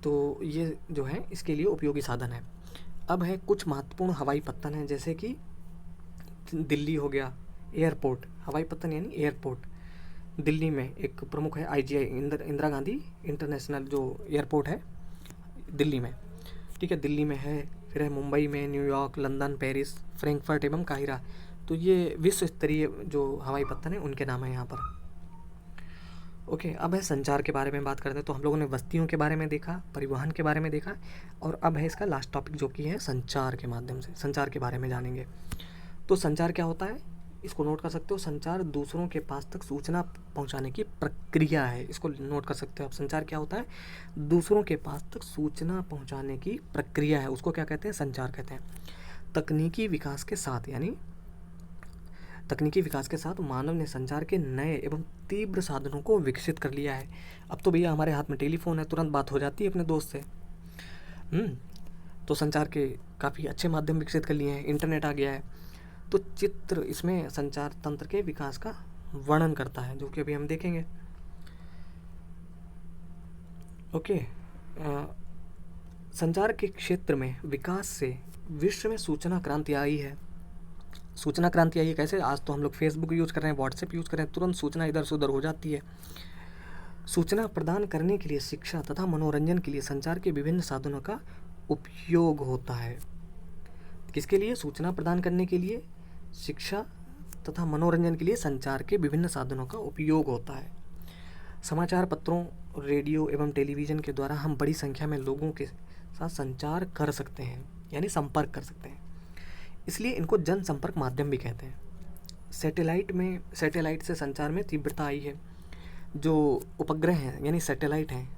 तो ये जो है इसके लिए उपयोगी साधन है। अब है कुछ महत्वपूर्ण हवाई पत्तन हैं, जैसे कि दिल्ली हो गया, एयरपोर्ट। हवाई पत्तन यानी एयरपोर्ट। दिल्ली में एक प्रमुख है IGI, इंदिरा गांधी इंटरनेशनल जो एयरपोर्ट है दिल्ली में। ठीक है, दिल्ली में है। फिर है मुंबई में, न्यूयॉर्क, लंदन, पेरिस, फ्रैंकफर्ट एवं काहिरा। तो ये विश्व स्तरीय जो हवाई पत्तन है उनके नाम है यहाँ पर। ओके, अब है संचार के बारे में बात करते हैं। तो हम लोगों ने बस्तियों के बारे में देखा, परिवहन के बारे में देखा, और अब है इसका लास्ट टॉपिक जो कि है संचार के माध्यम से, संचार के बारे में जानेंगे। तो संचार क्या होता है? इसको नोट कर सकते हो। संचार दूसरों के पास तक सूचना पहुंचाने की प्रक्रिया है, इसको नोट कर सकते हो आप। संचार क्या होता है? दूसरों के पास तक सूचना पहुंचाने की प्रक्रिया है, उसको क्या कहते हैं? संचार कहते हैं। तकनीकी विकास के साथ, यानी तकनीकी विकास के साथ मानव ने संचार के नए एवं तीव्र साधनों को विकसित कर लिया है। अब तो भैया हमारे हाथ में टेलीफोन है, तुरंत बात हो जाती है अपने दोस्त से। तो संचार के काफ़ी अच्छे माध्यम विकसित कर लिए हैं, इंटरनेट आ गया है। तो चित्र इसमें संचार तंत्र के विकास का वर्णन करता है, जो कि अभी हम देखेंगे। ओके, संचार के क्षेत्र में विकास से विश्व में सूचना क्रांति आई है। सूचना क्रांति आई है कैसे? आज तो हम लोग फेसबुक यूज़ कर रहे हैं, व्हाट्सएप यूज़ कर रहे हैं, तुरंत सूचना इधर से उधर हो जाती है। सूचना प्रदान करने के लिए, शिक्षा तथा मनोरंजन के लिए संचार के विभिन्न साधनों का उपयोग होता है। किसके लिए? सूचना प्रदान करने के लिए, शिक्षा तथा मनोरंजन के लिए संचार के विभिन्न साधनों का उपयोग होता है। समाचार पत्रों, रेडियो एवं टेलीविज़न के द्वारा हम बड़ी संख्या में लोगों के साथ संचार कर सकते हैं, यानी संपर्क कर सकते हैं। इसलिए इनको जनसंपर्क माध्यम भी कहते हैं। सैटेलाइट से संचार में तीव्रता आई है। जो उपग्रह हैं यानी सैटेलाइट हैं,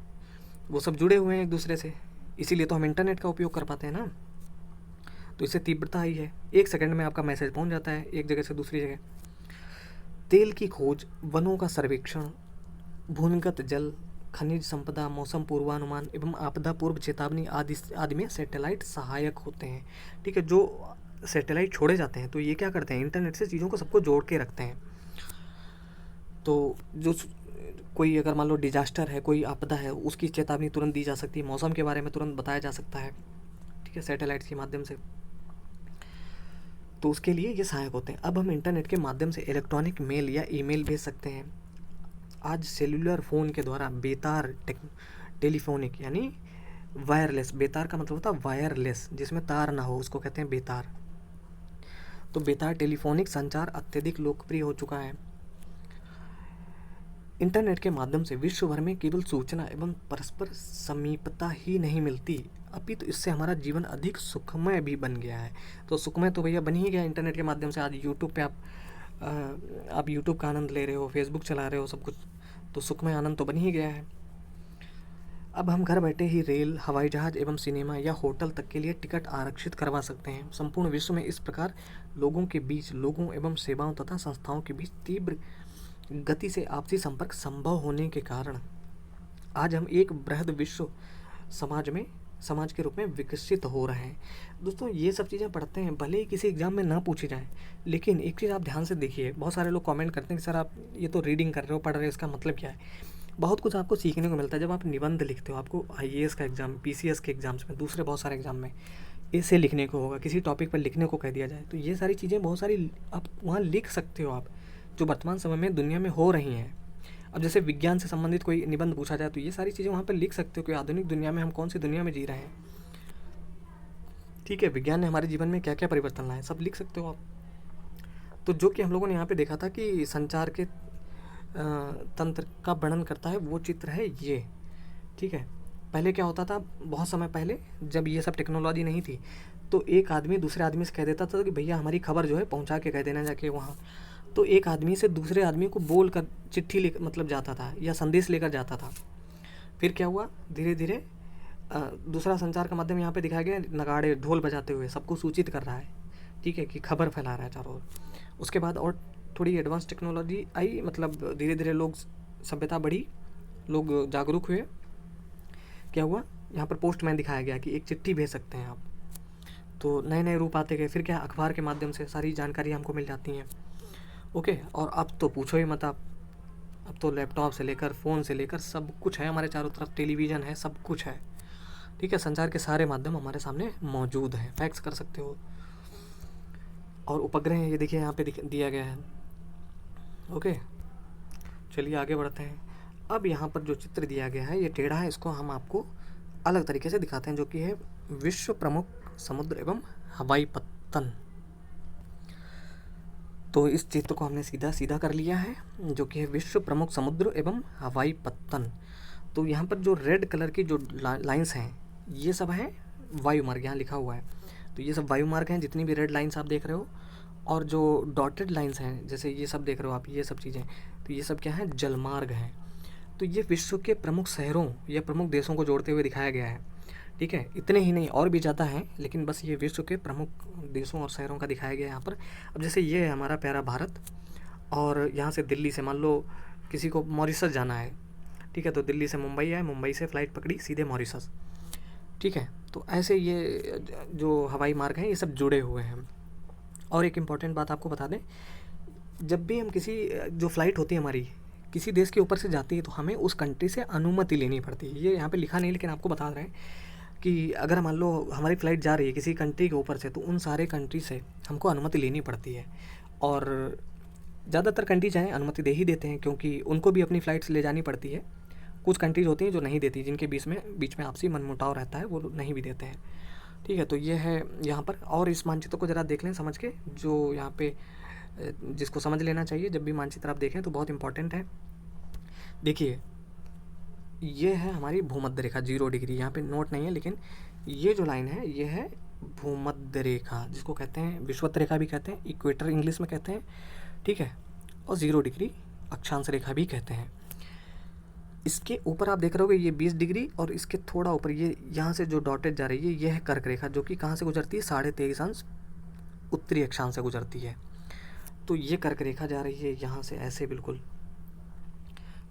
वो सब जुड़े हुए हैं एक दूसरे से, इसीलिए तो हम इंटरनेट का उपयोग कर पाते हैं ना। तो इससे तीव्रता आई है, 1 सेकंड में आपका मैसेज पहुंच जाता है एक जगह से दूसरी जगह। तेल की खोज, वनों का सर्वेक्षण, भूमिगत जल, खनिज संपदा, मौसम पूर्वानुमान एवं आपदा पूर्व चेतावनी आदि में सैटेलाइट सहायक होते हैं। ठीक है, जो सैटेलाइट छोड़े जाते हैं तो ये क्या करते हैं? इंटरनेट से चीज़ों को सबको जोड़ के रखते हैं। तो जो कोई अगर मान लो डिजास्टर है, कोई आपदा है, उसकी चेतावनी तुरंत दी जा सकती है, मौसम के बारे में तुरंत बताया जा सकता है, ठीक है, सैटेलाइट के माध्यम से। तो उसके लिए ये सहायक होते हैं। अब हम इंटरनेट के माध्यम से इलेक्ट्रॉनिक मेल या ईमेल भेज सकते हैं। आज सेलुलर फ़ोन के द्वारा बेतार टेलीफोनिक यानी वायरलेस, बेतार का मतलब होता है वायरलेस, जिसमें तार ना हो, उसको कहते हैं बेतार। तो बेतार टेलीफोनिक संचार अत्यधिक लोकप्रिय हो चुका है। इंटरनेट के माध्यम से विश्व भर में केवल सूचना एवं परस्पर समीपता ही नहीं मिलती, अपितु इससे हमारा जीवन अधिक सुखमय भी बन गया है। तो सुखमय तो भैया बन ही गया इंटरनेट के माध्यम से। आज यूट्यूब पे आप यूट्यूब का आनंद ले रहे हो, फेसबुक चला रहे हो, सब कुछ, तो सुखमय आनंद तो बन ही गया है। अब हम घर बैठे ही रेल, हवाई जहाज़ एवं सिनेमा या होटल तक के लिए टिकट आरक्षित करवा सकते हैं। संपूर्ण विश्व में इस प्रकार लोगों के बीच, लोगों एवं सेवाओं तथा संस्थाओं के बीच तीव्र गति से आपसी संपर्क संभव होने के कारण आज हम एक बृहद विश्व समाज के रूप में विकसित हो रहे हैं। दोस्तों ये सब चीज़ें पढ़ते हैं, भले ही किसी एग्जाम में ना पूछी जाए, लेकिन एक चीज़ आप ध्यान से देखिए। बहुत सारे लोग कमेंट करते हैं कि सर आप ये तो रीडिंग कर रहे हो, पढ़ रहे हो, इसका मतलब क्या है? बहुत कुछ आपको सीखने को मिलता है। जब आप निबंध लिखते हो, आपको IAS का एग्ज़ाम, PCS के एग्ज़ाम्स में, दूसरे बहुत सारे एग्ज़ाम में ऐसे लिखने को होगा, किसी टॉपिक पर लिखने को कह दिया जाए, तो ये सारी चीज़ें बहुत सारी आप वहाँ लिख सकते हो, आप जो वर्तमान समय में दुनिया में हो रही हैं। अब जैसे विज्ञान से संबंधित कोई निबंध पूछा जाए तो ये सारी चीज़ें वहाँ पर लिख सकते हो कि आधुनिक दुनिया में हम कौन सी दुनिया में जी रहे हैं। ठीक है, विज्ञान ने हमारे जीवन में क्या क्या परिवर्तन लाए, सब लिख सकते हो आप। तो जो कि हम लोगों ने यहाँ पे देखा था कि संचार के तंत्र का वर्णन करता है, वो चित्र है ये। ठीक है, पहले क्या होता था, बहुत समय पहले जब ये सब टेक्नोलॉजी नहीं थी, तो एक आदमी दूसरे आदमी से कह देता था कि भैया हमारी खबर जो है पहुँचा के कह देना जाके वहाँ। तो एक आदमी से दूसरे आदमी को बोल कर चिट्ठी ले मतलब जाता था या संदेश लेकर जाता था। फिर क्या हुआ, धीरे धीरे दूसरा संचार का माध्यम यहाँ पे दिखाया गया, नगाड़े ढोल बजाते हुए सबको सूचित कर रहा है, ठीक है, कि खबर फैला रहा है चारों ओर। उसके बाद और थोड़ी एडवांस टेक्नोलॉजी आई, मतलब धीरे धीरे लोग, सभ्यता बढ़ी, लोग जागरूक हुए। क्या हुआ, यहाँ पर पोस्टमैन दिखाया गया कि एक चिट्ठी भेज सकते हैं आप। तो नए नए रूप आते गए। फिर क्या, अखबार के माध्यम से सारी जानकारी हमको मिल जाती हैं। ओके, और अब तो पूछो ही मत आप, अब तो लैपटॉप से लेकर, फ़ोन से लेकर सब कुछ है हमारे चारों तरफ, टेलीविज़न है, सब कुछ है। ठीक है, संचार के सारे माध्यम हमारे सामने मौजूद हैं, फैक्स कर सकते हो। और उपग्रह ये देखिए यहाँ पे दिया गया है। ओके, चलिए आगे बढ़ते हैं। अब यहाँ पर जो चित्र दिया गया है ये टेढ़ा है, इसको हम आपको अलग तरीके से दिखाते हैं, जो कि है विश्व प्रमुख समुद्र एवं हवाई पत्तन। तो इस चित्र को हमने सीधा सीधा कर लिया है, जो कि है विश्व प्रमुख समुद्र एवं हवाई पत्तन। तो यहाँ पर जो रेड कलर की जो लाइंस हैं, ये सब हैं वायुमार्ग, यहाँ लिखा हुआ है। तो ये सब वायुमार्ग हैं, जितनी भी रेड लाइंस आप देख रहे हो, और जो डॉटेड लाइंस हैं, जैसे ये सब देख रहे हो आप, ये सब चीज़ें, तो ये सब क्या है, जलमार्ग हैं। तो ये विश्व के प्रमुख शहरों या प्रमुख देशों को जोड़ते हुए दिखाया गया है। ठीक है, इतने ही नहीं और भी ज़्यादा हैं, लेकिन बस ये विश्व के प्रमुख देशों और शहरों का दिखाया गया है यहाँ पर। अब जैसे ये है हमारा प्यारा भारत, और यहाँ से दिल्ली से मान लो किसी को मॉरिशस जाना है, ठीक है, तो दिल्ली से मुंबई आए, मुंबई से फ़्लाइट पकड़ी सीधे मॉरिशस। ठीक है, तो ऐसे ये जो हवाई मार्ग हैं ये सब जुड़े हुए हैं। और एक इम्पॉर्टेंट बात आपको बता दें, जब भी हम किसी जो फ़्लाइट होती है हमारी किसी देश के ऊपर से जाती है, तो हमें उस कंट्री से अनुमति लेनी पड़ती है। ये यहाँ पे लिखा नहीं, लेकिन आपको बता रहे हैं कि अगर मान लो हमारी फ़्लाइट जा रही है किसी कंट्री के ऊपर से, तो उन सारे कंट्री से हमको अनुमति लेनी पड़ती है। और ज़्यादातर कंट्री चाहे अनुमति दे ही देते हैं, क्योंकि उनको भी अपनी फ़्लाइट्स ले जानी पड़ती है। कुछ कंट्रीज़ होती हैं जो नहीं देती, जिनके बीच में आपसी मनमुटाव रहता है, वो नहीं भी देते हैं। ठीक है, तो ये है यहाँ पर। और इस मानचित्र को ज़रा देख लें समझ के, जो यहाँ पे जिसको समझ लेना चाहिए जब भी मानचित्र आप देखें, तो बहुत इंपॉर्टेंट है। देखिए, ये है हमारी भूमध्य रेखा 0 डिग्री, यहाँ पे नोट नहीं है, लेकिन ये जो लाइन है ये है भूमध्य रेखा, जिसको कहते हैं विषुवत रेखा भी कहते हैं, इक्वेटर इंग्लिश में कहते हैं। ठीक है, और 0 डिग्री अक्षांश रेखा भी कहते हैं। इसके ऊपर आप देख रहे होगे ये 20 डिग्री, और इसके थोड़ा ऊपर ये यहाँ से जो डॉटेड जा रही है ये है कर्क रेखा, जो कि कहाँ से गुजरती है, 23.5 उत्तरी अक्षांश से गुजरती है। तो ये कर्क रेखा जा रही है यहाँ से ऐसे बिल्कुल।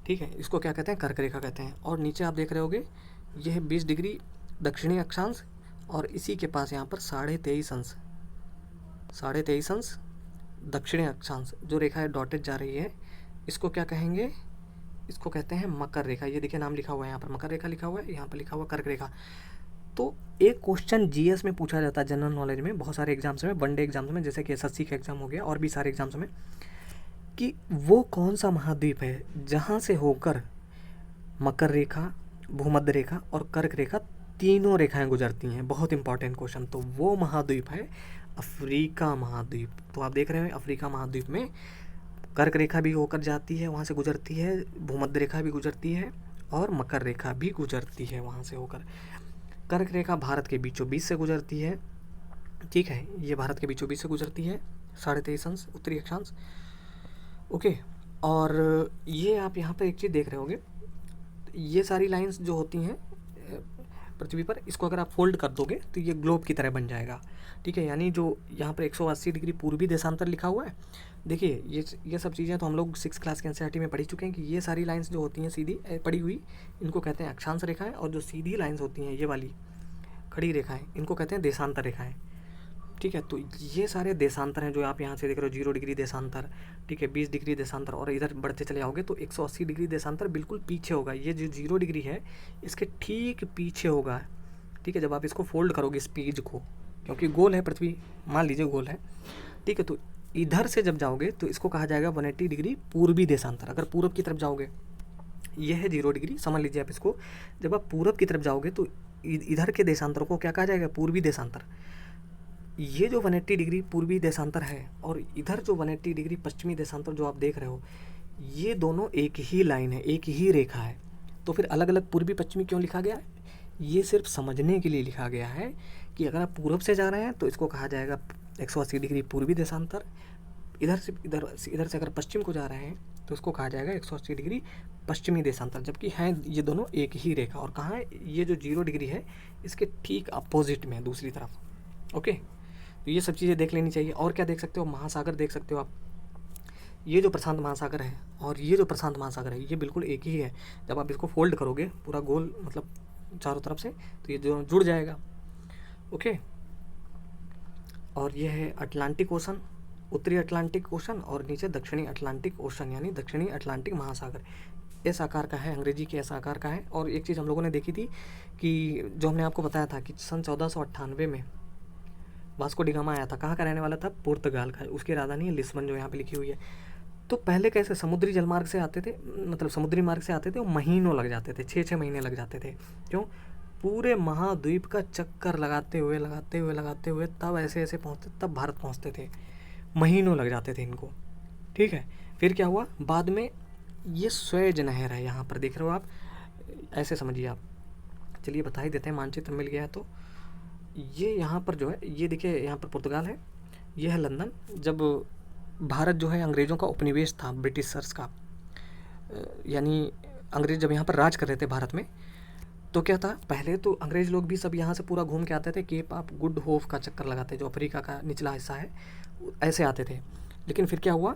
ठीक है, इसको क्या कहते हैं, कर्क रेखा कहते हैं। और नीचे आप देख रहे होगे यह है 20 डिग्री दक्षिणी अक्षांश, और इसी के पास यहाँ पर 23.5 अंश दक्षिणी अक्षांश जो रेखा है डॉटेड जा रही है, इसको क्या कहेंगे, इसको कहते हैं मकर रेखा। ये देखिए नाम लिखा हुआ है यहाँ पर, मकर रेखा लिखा हुआ है, यहाँ पर लिखा हुआ कर्क रेखा। तो एक क्वेश्चन जीएस में पूछा जाता है, जनरल नॉलेज में, बहुत सारे एग्जाम्स में, वनडे एग्जाम्स में, जैसे कि एसएससी का एग्जाम हो गया और भी सारे एग्जाम्स में, कि वो कौन सा महाद्वीप है जहाँ से होकर मकर रेखा, भूमध्य रेखा और कर्क रेखा तीनों रेखाएं गुजरती हैं। बहुत इंपॉर्टेंट क्वेश्चन। तो वो महाद्वीप है अफ्रीका महाद्वीप। तो आप देख रहे हैं अफ्रीका महाद्वीप में कर्क रेखा भी होकर जाती है, वहाँ से गुजरती है, भूमध्य रेखा भी गुजरती है, और मकर रेखा भी गुजरती है वहाँ से होकर। कर्क रेखा भारत के बीचों बीच से गुजरती है। ठीक है, ये भारत के बीचों बीच से गुजरती है, 23.5 अंश उत्तरी अक्षांश। ओके, और ये आप यहाँ पर एक चीज़ देख रहे होंगे, ये सारी लाइंस जो होती हैं पृथ्वी पर, इसको अगर आप फोल्ड कर दोगे तो ये ग्लोब की तरह बन जाएगा। ठीक है, यानी जो यहाँ पर 180 डिग्री पूर्वी देशांतर लिखा हुआ है, देखिए ये सब चीज़ें तो हम लोग 6 क्लास के एनसीईआरटी में पढ़ी चुके हैं कि ये सारी लाइंस जो होती हैं सीधी पड़ी हुई, इनको कहते हैं अक्षांश रेखाएं, और जो सीधी लाइंस होती हैं ये वाली खड़ी रेखाएं, इनको कहते हैं देशांतर रेखाएं। ठीक है, तो ये सारे देशांतर हैं जो आप यहाँ से देख रहे हो, 0 डिग्री देशांतर, ठीक है, 20 डिग्री देशांतर, और इधर बढ़ते चले आओगे तो 180 डिग्री देशांतर बिल्कुल पीछे होगा। ये जो 0 डिग्री है इसके ठीक पीछे होगा। ठीक है, जब आप इसको फोल्ड करोगे इस पेज को, क्योंकि गोल है पृथ्वी, मान लीजिए गोल है। ठीक है, तो इधर से जब जाओगे तो इसको कहा जाएगा 180 डिग्री पूर्वी देशांतर। अगर पूरब की तरफ जाओगे, यह है 0 डिग्री, समझ लीजिए आप इसको। जब आप पूरब की तरफ जाओगे तो इधर के देशांतर को क्या कहा जाएगा, पूर्वी देशांतर। ये जो 180 डिग्री पूर्वी देशांतर है, और इधर जो 180 डिग्री पश्चिमी देशांतर जो आप देख रहे हो, ये दोनों एक ही लाइन है, एक ही रेखा है। तो फिर अलग अलग पूर्वी पश्चिमी क्यों लिखा गया है, ये सिर्फ समझने के लिए लिखा गया है कि अगर आप पूरब से जा रहे हैं तो इसको कहा जाएगा 180 डिग्री पूर्वी देशांतर, इधर से अगर पश्चिम को जा रहे हैं तो इसको कहा जाएगा 180 डिग्री पश्चिमी देशांतर। जबकि हैं ये दोनों एक ही रेखा, और कहाँ है, ये जो 0 डिग्री है इसके ठीक अपोजिट में है, दूसरी तरफ। ओके, तो ये सब चीज़ें देख लेनी चाहिए। और क्या देख सकते हो, महासागर देख सकते हो आप। ये जो प्रशांत महासागर है और ये जो प्रशांत महासागर है, ये बिल्कुल एक ही है। जब आप इसको फोल्ड करोगे पूरा गोल, मतलब चारों तरफ से, तो ये जो जुड़ जाएगा। ओके, और ये है अटलांटिक ओशन, उत्तरी अटलांटिक ओशन, और नीचे दक्षिणी अटलांटिक ओशन, यानी दक्षिणी अटलांटिक महासागर। इस आकार का है, अंग्रेजी के इस आकार का है। और एक चीज़ हम लोगों ने देखी थी कि जो हमने आपको बताया था कि सन 1498 में वास्को डी गामा आया था। कहाँ का रहने वाला था, पुर्तगाल का। उसकी राजधानी है लिस्बन, जो यहाँ पे लिखी हुई है। तो पहले कैसे समुद्री जलमार्ग से आते थे, मतलब समुद्री मार्ग से आते थे, वो महीनों लग जाते थे, 6-6 महीने लग जाते थे। क्यों, पूरे महाद्वीप का चक्कर लगाते हुए तब ऐसे पहुँचते, तब भारत पहुँचते थे। महीनों लग जाते थे इनको। ठीक है, फिर क्या हुआ बाद में, ये स्वेज नहर है, यहाँ पर देख रहे हो आप, ऐसे समझिए आप। चलिए बता ही देते हैं, मानचित्र मिल गया है तो। ये यहाँ पर जो है, ये देखिए यहाँ पर पुर्तगाल है, ये है लंदन। जब भारत जो है अंग्रेज़ों का उपनिवेश था, ब्रिटिशर्स का, यानी अंग्रेज़ जब यहाँ पर राज कर रहे थे भारत में, तो क्या था, पहले तो अंग्रेज़ लोग भी सब यहाँ से पूरा घूम के आते थे, केप ऑफ गुड होप का चक्कर लगाते, जो अफ्रीका का निचला हिस्सा है, ऐसे आते थे। लेकिन फिर क्या हुआ,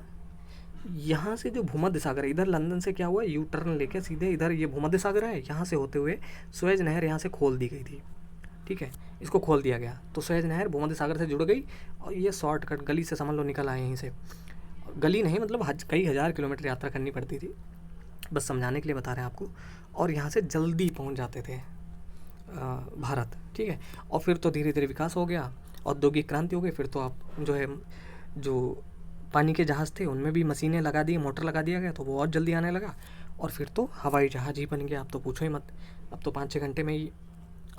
यहाँ से जो भूमध्य सागर है, इधर लंदन से क्या हुआ, यू टर्न लेके सीधे इधर ये भूमध्य सागर है, यहाँ से होते हुए सुएज नहर यहाँ से खोल दी गई थी। ठीक है, इसको खोल दिया गया, तो सुएज नहर भूमध्य सागर से जुड़ गई और ये शॉर्टकट गली से समझ लो निकल आए यहीं से। गली नहीं, मतलब कई हज़ार किलोमीटर यात्रा करनी पड़ती थी, बस समझाने के लिए बता रहे हैं आपको। और यहाँ से जल्दी पहुँच जाते थे भारत। ठीक है, और फिर तो धीरे धीरे विकास हो गया, औद्योगिक क्रांति हो गई, फिर तो आप जो है, जो पानी के जहाज़ थे उनमें भी मशीनें लगा दी, मोटर लगा दिया गया, तो वो और जल्दी आने लगा, और फिर तो हवाई जहाज़ ही बन गया। अब तो पूछो ही मत, अब तो 5-6 घंटे में ही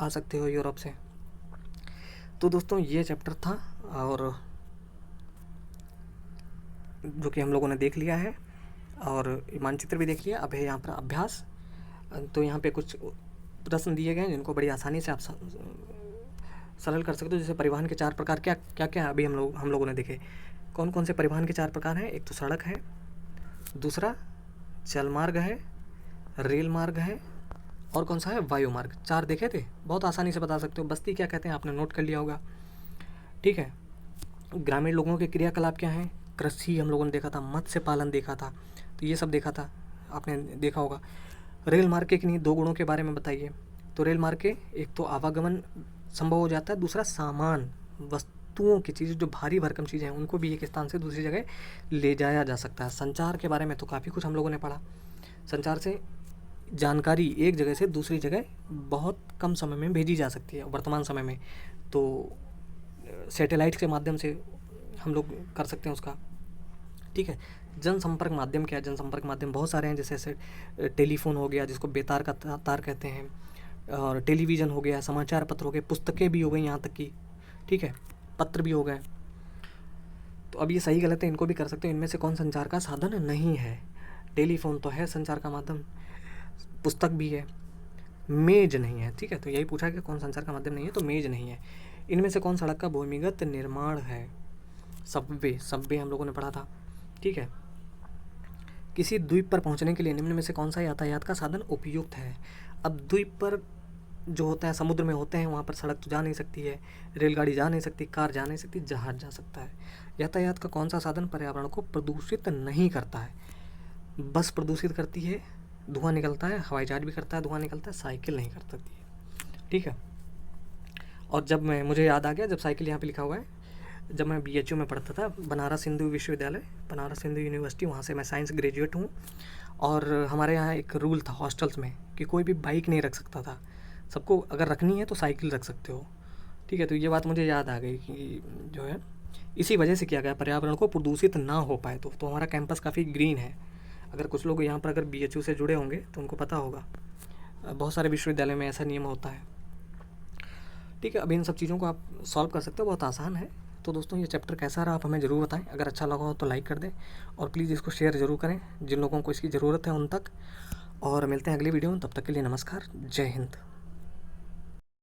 आ सकते हो यूरोप से। तो दोस्तों ये चैप्टर था, और जो कि हम लोगों ने देख लिया है, और मानचित्र भी देख लिया। अब है यहाँ पर अभ्यास। तो यहाँ पे कुछ प्रश्न दिए गए हैं जिनको बड़ी आसानी से आप सरल कर सकते हो। जैसे परिवहन के 4 प्रकार क्या क्या क्या अभी हम लोगों ने देखे। कौन कौन से परिवहन के 4 प्रकार हैं? एक तो सड़क है, दूसरा जल मार्ग है, रेल मार्ग है, और कौन सा है, वायु मार्ग। 4 देखे थे, बहुत आसानी से बता सकते हो। बस्ती क्या कहते हैं आपने नोट कर लिया होगा। ठीक है, ग्रामीण लोगों के क्रियाकलाप क्या हैं? कृषि हम लोगों ने देखा था, मत्स्य पालन देखा था, तो ये सब देखा था, आपने देखा होगा। रेल मार्ग के किन्हीं 2 गुणों के बारे में बताइए। तो रेल मार्ग के एक तो आवागमन संभव हो जाता है, दूसरा सामान, वस्तुओं की चीज़ें, जो भारी भरकम चीज़ें हैं उनको भी एक स्थान से दूसरी जगह ले जाया जा सकता है। संचार के बारे में तो काफ़ी कुछ हम लोगों ने पढ़ा। संचार से जानकारी एक जगह से दूसरी जगह बहुत कम समय में भेजी जा सकती है वर्तमान समय में, तो सैटेलाइट के माध्यम से हम लोग कर सकते हैं उसका। ठीक है, जनसंपर्क माध्यम क्या है? जनसंपर्क माध्यम बहुत सारे हैं, जैसे टेलीफोन हो गया जिसको बेतार का तार कहते हैं, और टेलीविज़न हो गया, समाचार पत्र हो गए, पुस्तकें भी हो गई यहाँ तक कि, ठीक है, पत्र भी हो गए। तो अब ये सही गलत है, इनको भी कर सकते हो। इनमें से कौन संचार का साधन नहीं है? टेलीफोन तो है संचार का माध्यम, पुस्तक भी है, मेज नहीं है। ठीक है, तो यही पूछा कि कौन संचार का माध्यम नहीं है, तो मेज नहीं है। इनमें से कौन सड़क का भूमिगत निर्माण है? सबवे हम लोगों ने पढ़ा था। ठीक है, किसी द्वीप पर पहुंचने के लिए निम्न में से कौन सा यातायात का साधन उपयुक्त है? अब द्वीप पर जो होता है, समुद्र में होते हैं, वहाँ पर सड़क तो जा नहीं सकती है, रेलगाड़ी जा नहीं सकती, कार जा नहीं सकती, जहाज़ जा सकता है। यातायात का कौन सा साधन पर्यावरण को प्रदूषित नहीं करता है? बस प्रदूषित करती है, धुआं निकलता है, हवाई जहाज भी करता है, धुआं निकलता है, साइकिल नहीं कर सकती है। ठीक है, और जब मुझे याद आ गया, जब साइकिल यहाँ पे लिखा हुआ है, जब मैं BHU में पढ़ता था, बनारस हिंदू विश्वविद्यालय, बनारस हिंदू यूनिवर्सिटी, वहाँ से मैं साइंस ग्रेजुएट हूँ, और हमारे यहाँ एक रूल था हॉस्टल्स में कि कोई भी बाइक नहीं रख सकता था, सबको अगर रखनी है तो साइकिल रख सकते हो। ठीक है, तो ये बात मुझे याद आ गई कि जो है इसी वजह से किया गया, पर्यावरण को प्रदूषित ना हो पाए। तो हमारा कैंपस काफ़ी ग्रीन है। अगर कुछ लोग यहाँ पर अगर BHU से जुड़े होंगे तो उनको पता होगा, बहुत सारे विश्वविद्यालय में ऐसा नियम होता है। ठीक है, अब इन सब चीज़ों को आप सॉल्व कर सकते हो, बहुत आसान है। तो दोस्तों ये चैप्टर कैसा रहा आप हमें ज़रूर बताएं। अगर अच्छा लगा हो तो लाइक कर दें, और प्लीज़ इसको शेयर ज़रूर करें जिन लोगों को इसकी ज़रूरत है उन तक। और मिलते हैं अगली वीडियो में, तब तक के लिए नमस्कार, जय हिंद।